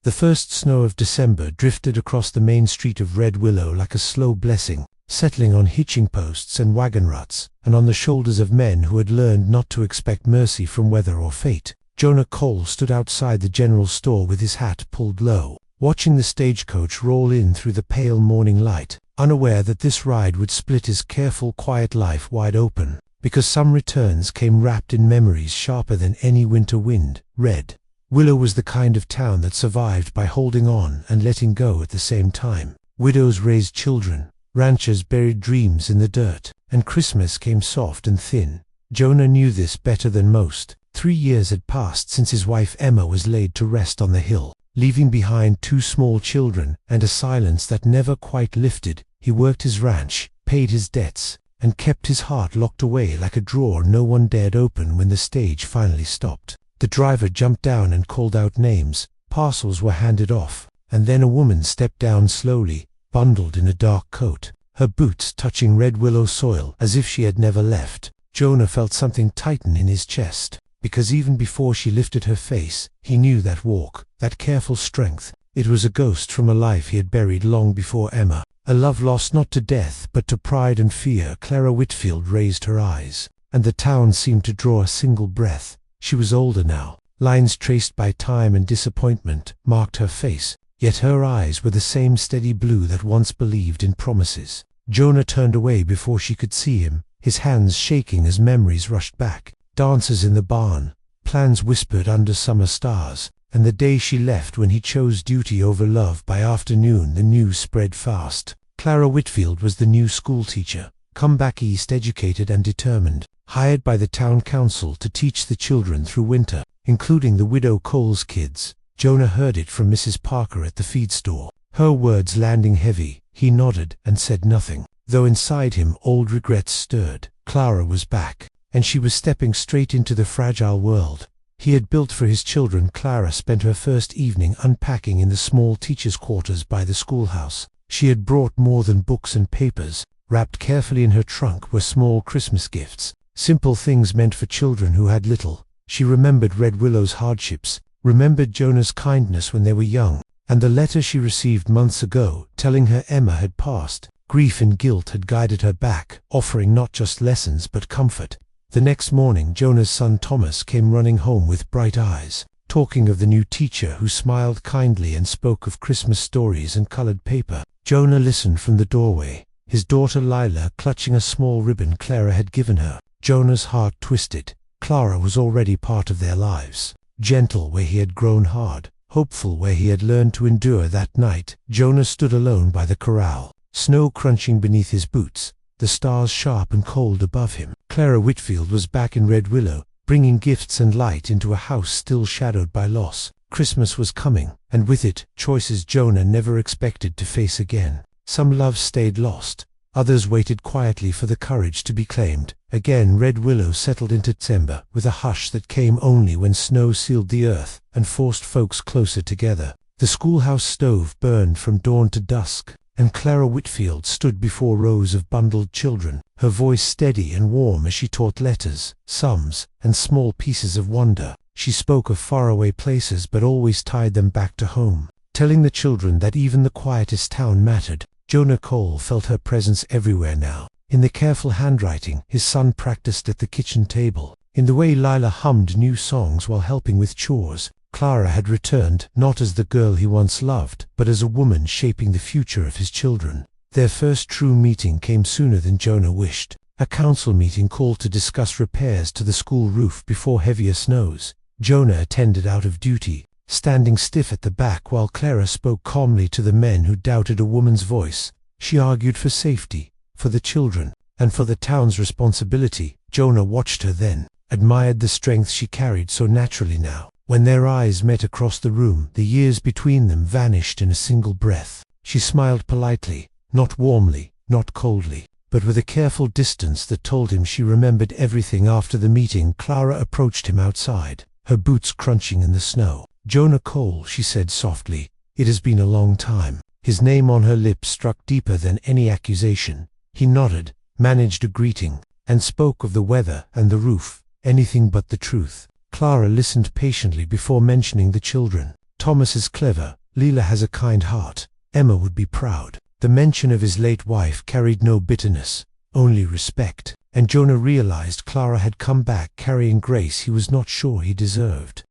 The first snow of December drifted across the main street of Red Willow like a slow blessing, settling on hitching posts and wagon ruts, and on the shoulders of men who had learned not to expect mercy from weather or fate. Jonah Cole stood outside the general store with his hat pulled low, watching the stagecoach roll in through the pale morning light, unaware that this ride would split his careful, quiet life wide open, because some returns came wrapped in memories sharper than any winter wind. Red Willow was the kind of town that survived by holding on and letting go at the same time. Widows raised children, ranchers buried dreams in the dirt, and Christmas came soft and thin. Jonah knew this better than most. 3 years had passed since his wife Emma was laid to rest on the hill, leaving behind 2 small children and a silence that never quite lifted. He worked his ranch, paid his debts, and kept his heart locked away like a drawer no one dared open when the stage finally stopped. The driver jumped down and called out names, parcels were handed off, and then a woman stepped down slowly, bundled in a dark coat, her boots touching Red Willow soil as if she had never left. Jonah felt something tighten in his chest, because even before she lifted her face, he knew that walk, that careful strength. It was a ghost from a life he had buried long before Emma, a love lost not to death but to pride and fear. Clara Whitfield raised her eyes, and the town seemed to draw a single breath. She was older now. Lines traced by time and disappointment marked her face, yet her eyes were the same steady blue that once believed in promises. Jonah turned away before she could see him, his hands shaking as memories rushed back. Dances in the barn, plans whispered under summer stars, and the day she left when he chose duty over love. By afternoon the news spread fast. Clara Whitfield was the new schoolteacher, come back east educated and determined, hired by the town council to teach the children through winter, including the widow Cole's kids. Jonah heard it from Mrs. Parker at the feed store, her words landing heavy. He nodded and said nothing, though inside him old regrets stirred. Clara was back, and she was stepping straight into the fragile world he had built for his children. Clara spent her first evening unpacking in the small teachers' quarters by the schoolhouse. She had brought more than books and papers. Wrapped carefully in her trunk were small Christmas gifts, simple things meant for children who had little. She remembered Red Willow's hardships, remembered Jonah's kindness when they were young, and the letter she received months ago telling her Emma had passed. Grief and guilt had guided her back, offering not just lessons but comfort. The next morning Jonah's son Thomas came running home with bright eyes, talking of the new teacher who smiled kindly and spoke of Christmas stories and colored paper. Jonah listened from the doorway, his daughter Lila clutching a small ribbon Clara had given her. Jonah's heart twisted. Clara was already part of their lives, gentle where he had grown hard, hopeful where he had learned to endure. That night, Jonah stood alone by the corral, snow crunching beneath his boots, the stars sharp and cold above him. Clara Whitfield was back in Red Willow, bringing gifts and light into a house still shadowed by loss. Christmas was coming, and with it, choices Jonah never expected to face again. Some loves stayed lost, others waited quietly for the courage to be claimed. Again Red Willow settled into December, with a hush that came only when snow sealed the earth and forced folks closer together. The schoolhouse stove burned from dawn to dusk, and Clara Whitfield stood before rows of bundled children, her voice steady and warm as she taught letters, sums, and small pieces of wonder. She spoke of faraway places but always tied them back to home, telling the children that even the quietest town mattered. Jonah Cole felt her presence everywhere now, in the careful handwriting his son practiced at the kitchen table, in the way Lila hummed new songs while helping with chores. Clara had returned, not as the girl he once loved, but as a woman shaping the future of his children. Their first true meeting came sooner than Jonah wished, a council meeting called to discuss repairs to the school roof before heavier snows. Jonah attended out of duty, standing stiff at the back while Clara spoke calmly to the men who doubted a woman's voice. She argued for safety, for the children, and for the town's responsibility. Jonah watched her then, admired the strength she carried so naturally now. When their eyes met across the room, the years between them vanished in a single breath. She smiled politely, not warmly, not coldly, but with a careful distance that told him she remembered everything. After the meeting, Clara approached him outside, her boots crunching in the snow. "Jonah Cole," she said softly, "it has been a long time." His name on her lips struck deeper than any accusation. He nodded, managed a greeting, and spoke of the weather and the roof, anything but the truth. Clara listened patiently before mentioning the children. Thomas is clever, Leela has a kind heart, Emma would be proud. The mention of his late wife carried no bitterness, only respect, and Jonah realized Clara had come back carrying grace he was not sure he deserved.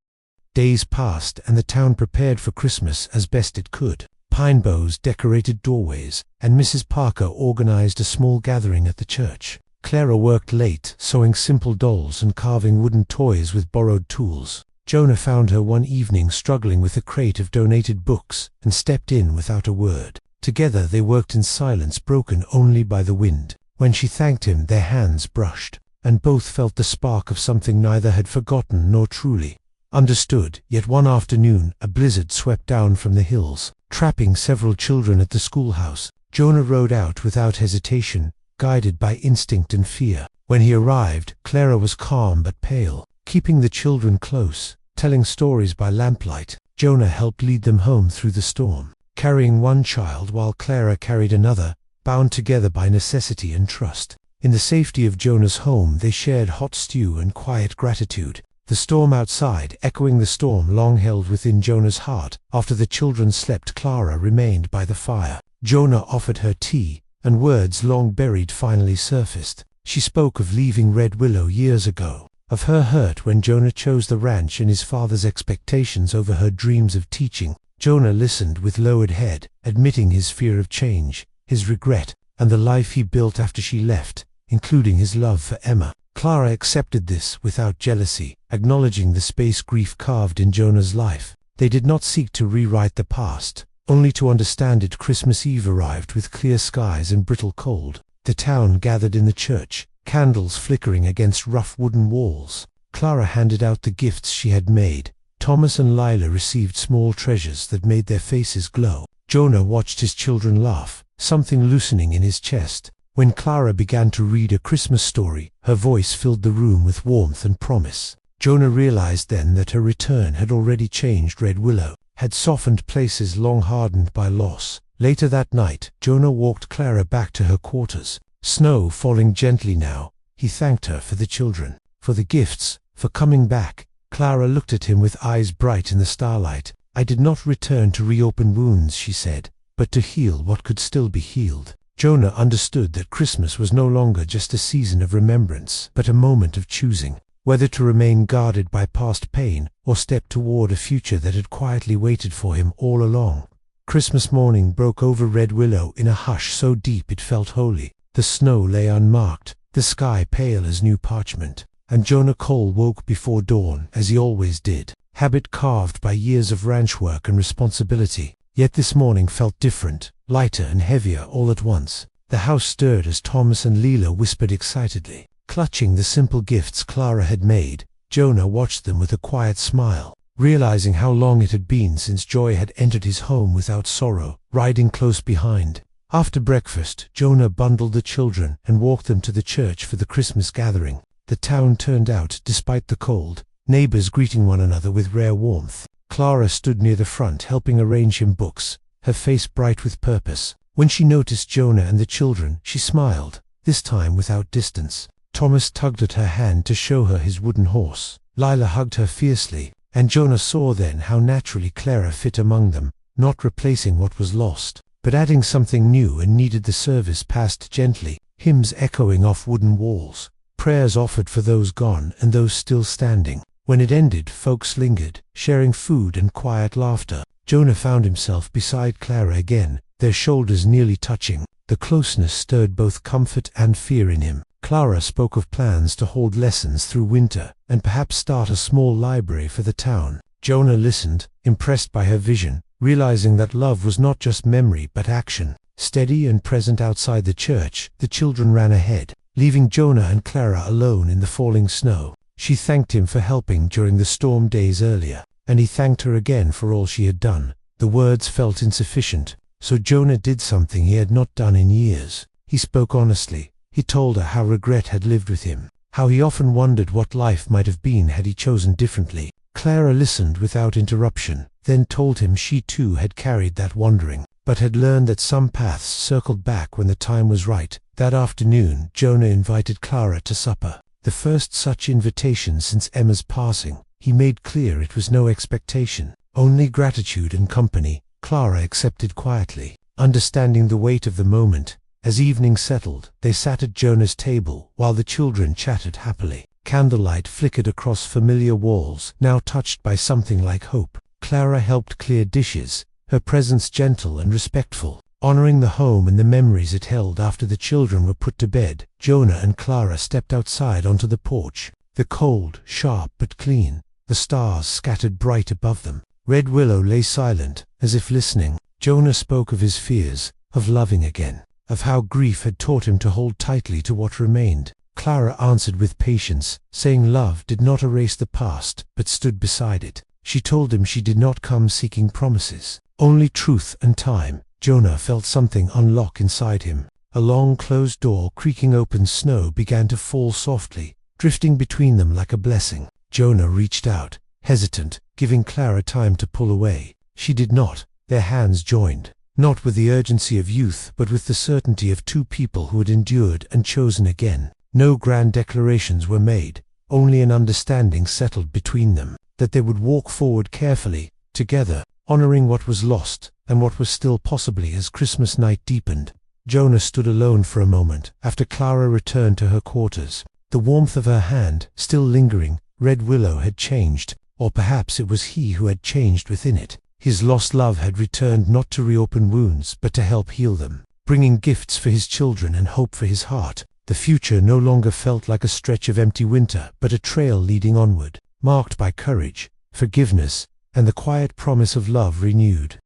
Days passed and the town prepared for Christmas as best it could. Pine boughs decorated doorways, and Mrs. Parker organized a small gathering at the church. Clara worked late, sewing simple dolls and carving wooden toys with borrowed tools. Jonah found her one evening struggling with a crate of donated books and stepped in without a word. Together they worked in silence broken only by the wind. When she thanked him, their hands brushed, and both felt the spark of something neither had forgotten nor truly understood. Yet one afternoon a blizzard swept down from the hills, trapping several children at the schoolhouse. Jonah rode out without hesitation, guided by instinct and fear. When he arrived, Clara was calm but pale, keeping the children close, telling stories by lamplight. Jonah helped lead them home through the storm, carrying one child while Clara carried another, bound together by necessity and trust. In the safety of Jonah's home they shared hot stew and quiet gratitude, the storm outside echoing the storm long held within Jonah's heart. After the children slept, Clara remained by the fire. Jonah offered her tea, and words long buried finally surfaced. She spoke of leaving Red Willow years ago, of her hurt when Jonah chose the ranch and his father's expectations over her dreams of teaching. Jonah listened with lowered head, admitting his fear of change, his regret, and the life he built after she left, including his love for Emma. Clara accepted this without jealousy, acknowledging the space grief carved in Jonah's life. They did not seek to rewrite the past, only to understand it. Christmas Eve arrived with clear skies and brittle cold. The town gathered in the church, candles flickering against rough wooden walls. Clara handed out the gifts she had made. Thomas and Lila received small treasures that made their faces glow. Jonah watched his children laugh, something loosening in his chest. When Clara began to read a Christmas story, her voice filled the room with warmth and promise. Jonah realized then that her return had already changed Red Willow, had softened places long hardened by loss. Later that night, Jonah walked Clara back to her quarters. Snow falling gently now, he thanked her for the children, for the gifts, for coming back. Clara looked at him with eyes bright in the starlight. "I did not return to reopen wounds," she said, "but to heal what could still be healed." Jonah understood that Christmas was no longer just a season of remembrance, but a moment of choosing, whether to remain guarded by past pain or step toward a future that had quietly waited for him all along. Christmas morning broke over Red Willow in a hush so deep it felt holy. The snow lay unmarked, the sky pale as new parchment, and Jonah Cole woke before dawn, as he always did, habit carved by years of ranch work and responsibility. Yet this morning felt different, lighter and heavier all at once. The house stirred as Thomas and Leela whispered excitedly. Clutching the simple gifts Clara had made, Jonah watched them with a quiet smile, realizing how long it had been since joy had entered his home without sorrow. Riding close behind, after breakfast, Jonah bundled the children and walked them to the church for the Christmas gathering. The town turned out despite the cold, neighbors greeting one another with rare warmth. Clara stood near the front helping arrange him books, her face bright with purpose. When she noticed Jonah and the children, she smiled, this time without distance. Thomas tugged at her hand to show her his wooden horse. Lila hugged her fiercely, and Jonah saw then how naturally Clara fit among them, not replacing what was lost, but adding something new and needed. The service passed gently, hymns echoing off wooden walls, prayers offered for those gone and those still standing. When it ended, folks lingered, sharing food and quiet laughter. Jonah found himself beside Clara again, their shoulders nearly touching. The closeness stirred both comfort and fear in him. Clara spoke of plans to hold lessons through winter, and perhaps start a small library for the town. Jonah listened, impressed by her vision, realizing that love was not just memory but action. Steady and present outside the church, the children ran ahead, leaving Jonah and Clara alone in the falling snow. She thanked him for helping during the storm days earlier, and he thanked her again for all she had done. The words felt insufficient, so Jonah did something he had not done in years. He spoke honestly. He told her how regret had lived with him, how he often wondered what life might have been had he chosen differently. Clara listened without interruption, then told him she too had carried that wandering, but had learned that some paths circled back when the time was right. That afternoon, Jonah invited Clara to supper, the first such invitation since Emma's passing. He made clear it was no expectation, Only gratitude and company, Clara accepted quietly. Understanding the weight of the moment, as evening settled, they sat at Jonah's table while the children chatted happily. Candlelight flickered across familiar walls, now touched by something like hope. Clara helped clear dishes, her presence gentle and respectful, honoring the home and the memories it held. After the children were put to bed, Jonah and Clara stepped outside onto the porch. The cold, sharp but clean, the stars scattered bright above them. Red Willow lay silent, as if listening. Jonah spoke of his fears, of loving again, of how grief had taught him to hold tightly to what remained. Clara answered with patience, saying love did not erase the past, but stood beside it. She told him she did not come seeking promises, only truth and time. Jonah felt something unlock inside him. A long closed door creaking open. Snow began to fall softly, drifting between them like a blessing. Jonah reached out, hesitant, giving Clara time to pull away. She did not. Their hands joined, not with the urgency of youth, but with the certainty of two people who had endured and chosen again. No grand declarations were made, only an understanding settled between them, that they would walk forward carefully, together, honoring what was lost, and what was still possibly. As Christmas night deepened, Jonah stood alone for a moment, after Clara returned to her quarters. The warmth of her hand, still lingering. Red Willow had changed, or perhaps it was he who had changed within it. His lost love had returned, not to reopen wounds, but to help heal them, bringing gifts for his children and hope for his heart. The future no longer felt like a stretch of empty winter, but a trail leading onward, marked by courage, forgiveness, and the quiet promise of love renewed.